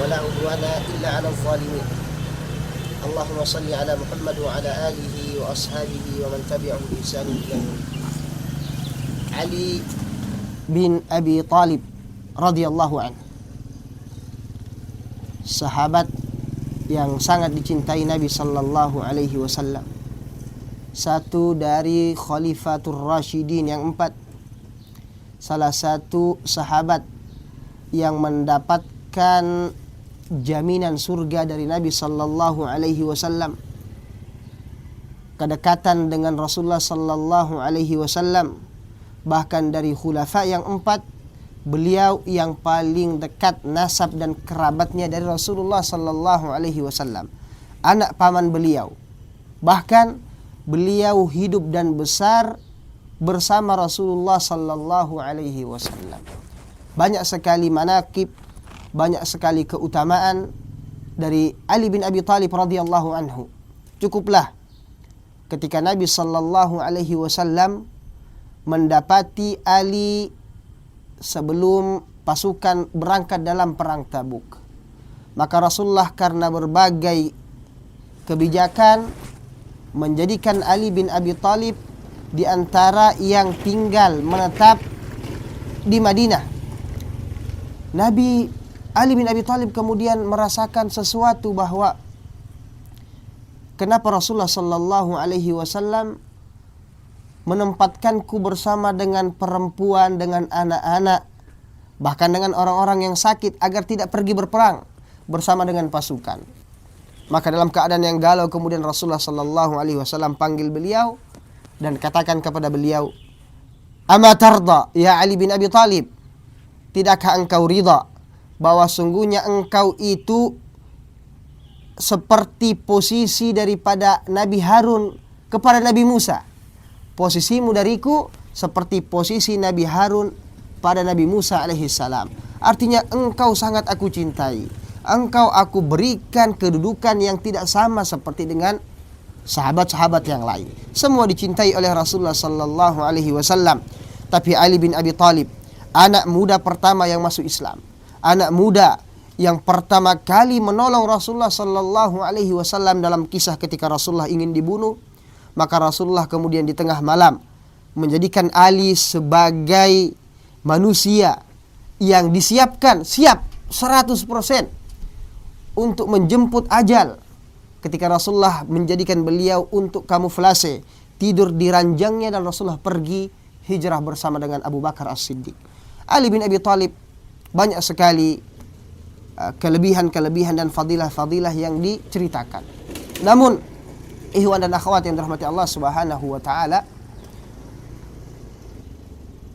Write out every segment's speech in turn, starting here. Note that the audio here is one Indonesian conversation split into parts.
ولا عدوان إلا على الظالمين. اللهم صل على محمد وعلى آله وأصحابه ومن تبعه بإحسان إلى يوم الدين. Ali bin Abi Talib radhiyallahu anhu, sahabat yang sangat dicintai Nabi sallallahu alaihi wasallam, satu dari Khalifatur Rasyidin yang 4, salah satu sahabat yang mendapatkan jaminan surga dari Nabi sallallahu alaihi wasallam, kedekatan dengan Rasulullah sallallahu alaihi wasallam. Bahkan dari khulafa yang 4, beliau yang paling dekat nasab dan kerabatnya dari Rasulullah sallallahu alaihi wasallam, anak paman beliau. Bahkan beliau hidup dan besar bersama Rasulullah sallallahu alaihi wasallam. Banyak sekali manaqib, banyak sekali keutamaan dari Ali bin Abi Talib radhiyallahu anhu. Cukuplah ketika Nabi sallallahu alaihi wasallam mendapati Ali sebelum pasukan berangkat dalam perang Tabuk. Maka Rasulullah karena berbagai kebijakan menjadikan Ali bin Abi Talib di antara yang tinggal menetap di Madinah. Ali bin Abi Talib kemudian merasakan sesuatu, bahwa kenapa Rasulullah sallallahu alaihi wasallam menempatkanku bersama dengan perempuan, dengan anak-anak, bahkan dengan orang-orang yang sakit, agar tidak pergi berperang bersama dengan pasukan. Maka dalam keadaan yang galau kemudian Rasulullah sallallahu alaihi wasallam panggil beliau dan katakan kepada beliau, "Ama tarda ya Ali bin Abi Talib? Tidakkah engkau ridha bahwa sungguhnya engkau itu seperti posisi daripada Nabi Harun kepada Nabi Musa? Posisimu dariku seperti posisi Nabi Harun pada Nabi Musa alaihissalam. Artinya engkau sangat aku cintai. Engkau aku berikan kedudukan yang tidak sama seperti dengan sahabat-sahabat yang lain. Semua dicintai oleh Rasulullah sallallahu alaihi wasallam. Tapi Ali bin Abi Talib, anak muda pertama yang masuk Islam, anak muda yang pertama kali menolong Rasulullah sallallahu alaihi wasallam dalam kisah ketika Rasulullah ingin dibunuh. Maka Rasulullah kemudian di tengah malam menjadikan Ali sebagai manusia yang disiapkan, siap 100% untuk menjemput ajal. Ketika Rasulullah menjadikan beliau untuk kamuflase, tidur di ranjangnya, dan Rasulullah pergi hijrah bersama dengan Abu Bakar As-Siddiq. Ali bin Abi Talib banyak sekali kelebihan-kelebihan dan fadilah-fadilah yang diceritakan. Namun ikhwan dan akhwat yang dirahmati Allah Subhanahu wa taala,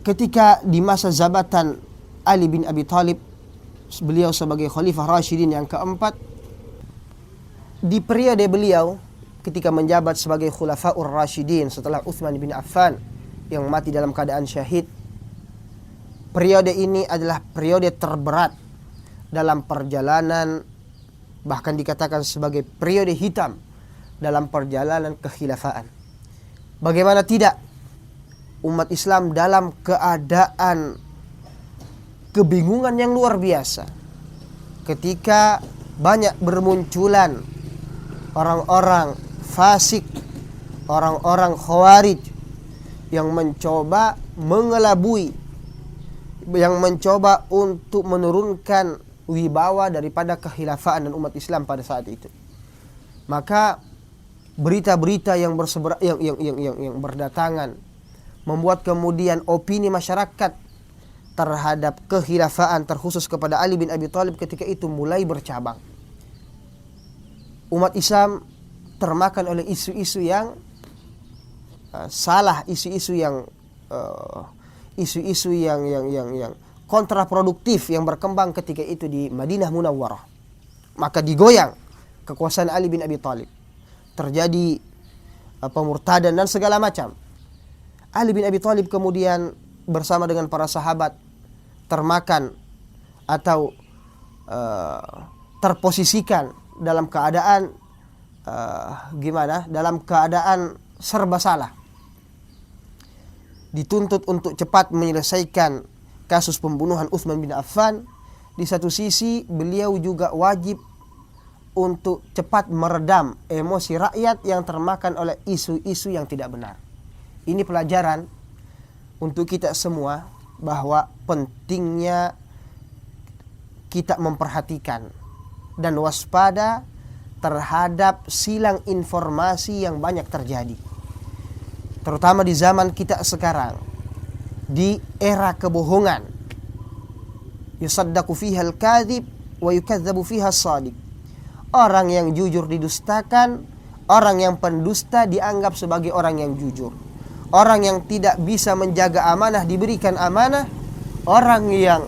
ketika di masa jabatan Ali bin Abi Talib, beliau sebagai Khalifah Rasyidin yang keempat, di periode beliau ketika menjabat sebagai Khulafaur Rasyidin setelah Utsman bin Affan yang mati dalam keadaan syahid, periode ini adalah periode terberat dalam perjalanan, bahkan dikatakan sebagai periode hitam dalam perjalanan kekhilafaan. Bagaimana tidak, umat Islam dalam keadaan kebingungan yang luar biasa ketika banyak bermunculan orang-orang fasik, orang-orang khawarij yang mencoba mengelabui, yang mencoba untuk menurunkan wibawa daripada kekhilafaan dan umat Islam pada saat itu. Maka berita-berita yang berdatangan membuat kemudian opini masyarakat terhadap kekhilafaan, terkhusus kepada Ali bin Abi Talib ketika itu mulai bercabang. Umat Islam termakan oleh isu-isu yang salah, isu-isu yang kontraproduktif yang berkembang ketika itu di Madinah Munawwarah. Maka digoyang kekuasaan Ali bin Abi Talib. Terjadi pemurtadan dan segala macam. Ali bin Abi Talib kemudian bersama dengan para sahabat termakan atau terposisikan dalam keadaan dalam keadaan serba salah. Dituntut untuk cepat menyelesaikan kasus pembunuhan Utsman bin Affan, di satu sisi beliau juga wajib untuk cepat meredam emosi rakyat yang termakan oleh isu-isu yang tidak benar. Ini pelajaran untuk kita semua bahwa pentingnya kita memperhatikan dan waspada terhadap silang informasi yang banyak terjadi. Terutama di zaman kita sekarang, di era kebohongan. Yusaddaqu fiha al-kadhib wa yukadzabu fiha as-shadiq. Orang yang jujur didustakan, orang yang pendusta dianggap sebagai orang yang jujur. Orang yang tidak bisa menjaga amanah diberikan amanah, orang yang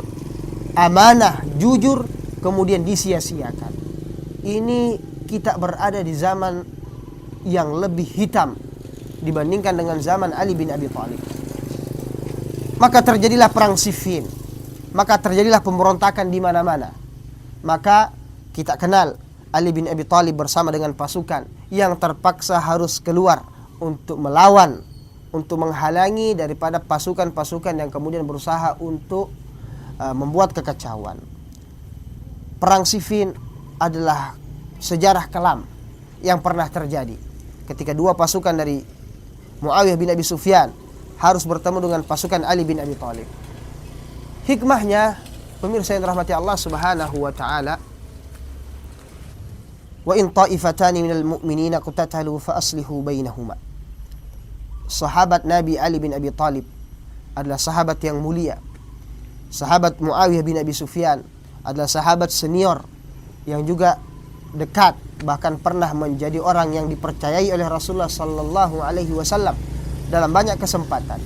amanah jujur kemudian disia-siakan. Ini kita berada di zaman yang lebih hitam dibandingkan dengan zaman Ali bin Abi Thalib. Maka terjadilah perang Siffin, maka terjadilah pemberontakan di mana-mana. Maka kita kenal Ali bin Abi Thalib bersama dengan pasukan yang terpaksa harus keluar untuk melawan, untuk menghalangi daripada pasukan-pasukan yang kemudian berusaha untuk membuat kekacauan. Perang Siffin adalah sejarah kelam yang pernah terjadi ketika dua pasukan dari Muawiyah bin Abi Sufyan harus bertemu dengan pasukan Ali bin Abi Thalib. Hikmahnya, pemirsa yang dirahmati Allah Subhanahu wa taala, wa in ta'ifatani minal mu'minina qatatalu fa aslihu bainahuma. Sahabat Nabi Ali bin Abi Thalib adalah sahabat yang mulia. Sahabat Muawiyah bin Abi Sufyan adalah sahabat senior yang juga dekat, bahkan pernah menjadi orang yang dipercayai oleh Rasulullah sallallahu alaihi wasallam dalam banyak kesempatan.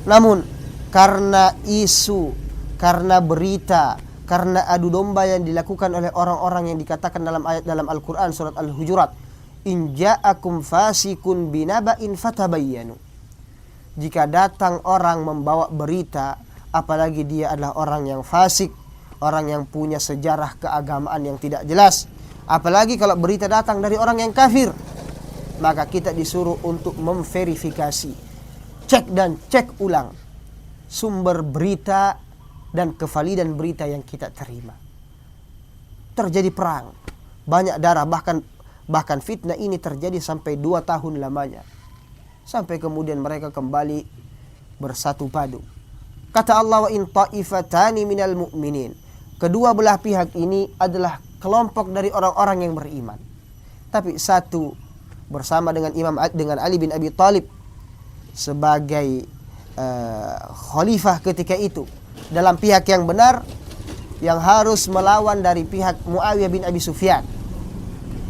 Namun karena isu, karena berita, karena adu domba yang dilakukan oleh orang-orang yang dikatakan dalam ayat dalam Al-Qur'an surat Al-Hujurat, in ja'akum fasikun binaba'in fatabayyanu. Jika datang orang membawa berita, apalagi dia adalah orang yang fasik, orang yang punya sejarah keagamaan yang tidak jelas, apalagi kalau berita datang dari orang yang kafir, maka kita disuruh untuk memverifikasi, cek dan cek ulang sumber berita dan kevalidan berita yang kita terima. Terjadi perang, banyak darah, bahkan fitnah ini terjadi sampai 2 tahun lamanya, sampai kemudian mereka kembali bersatu padu. Kata Allah, wa in ta'ifatani minal mu'minin. Kedua belah pihak ini adalah kelompok dari orang-orang yang beriman. Tapi satu bersama dengan dengan Ali bin Abi Thalib sebagai khalifah ketika itu dalam pihak yang benar, yang harus melawan dari pihak Muawiyah bin Abi Sufyan,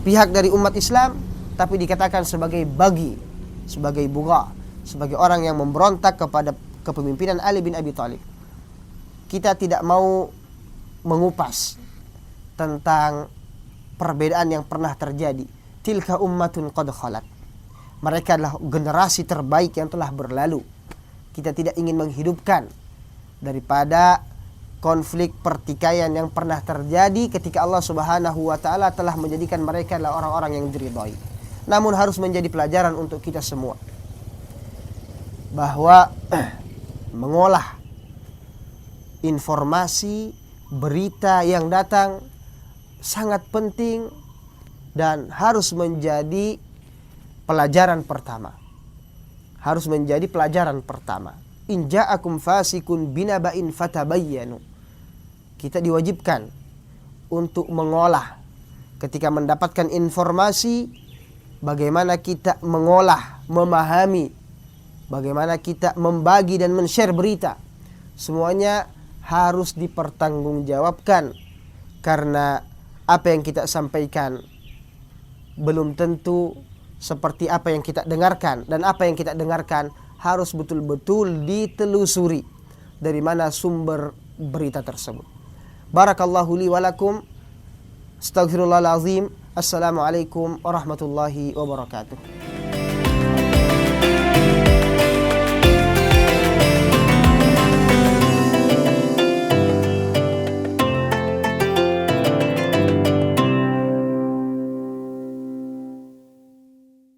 pihak dari umat Islam, tapi dikatakan sebagai bagi, sebagai bugha, sebagai orang yang memberontak kepada kepemimpinan Ali bin Abi Thalib. Kita tidak mau mengupas tentang perbedaan yang pernah terjadi. Tilka ummatun qad khalat. Mereka adalah generasi terbaik yang telah berlalu. Kita tidak ingin menghidupkan daripada konflik pertikaian yang pernah terjadi ketika Allah Subhanahu wa taala telah menjadikan mereka adalah orang-orang yang diridhai. Namun harus menjadi pelajaran untuk kita semua bahwa mengolah informasi, berita yang datang sangat penting dan harus menjadi pelajaran pertama. Harus menjadi pelajaran pertama. In ja'akum fasikun binaba'in fatabayyanu. Kita diwajibkan untuk mengolah ketika mendapatkan informasi, bagaimana kita mengolah, memahami, bagaimana kita membagi dan men-share berita. Semuanya harus dipertanggungjawabkan, karena apa yang kita sampaikan belum tentu seperti apa yang kita dengarkan, dan apa yang kita dengarkan harus betul-betul ditelusuri dari mana sumber berita tersebut. Barakallahu li wa lakum. Astaghfirullahal azim. Assalamualaikum warahmatullahi wabarakatuh.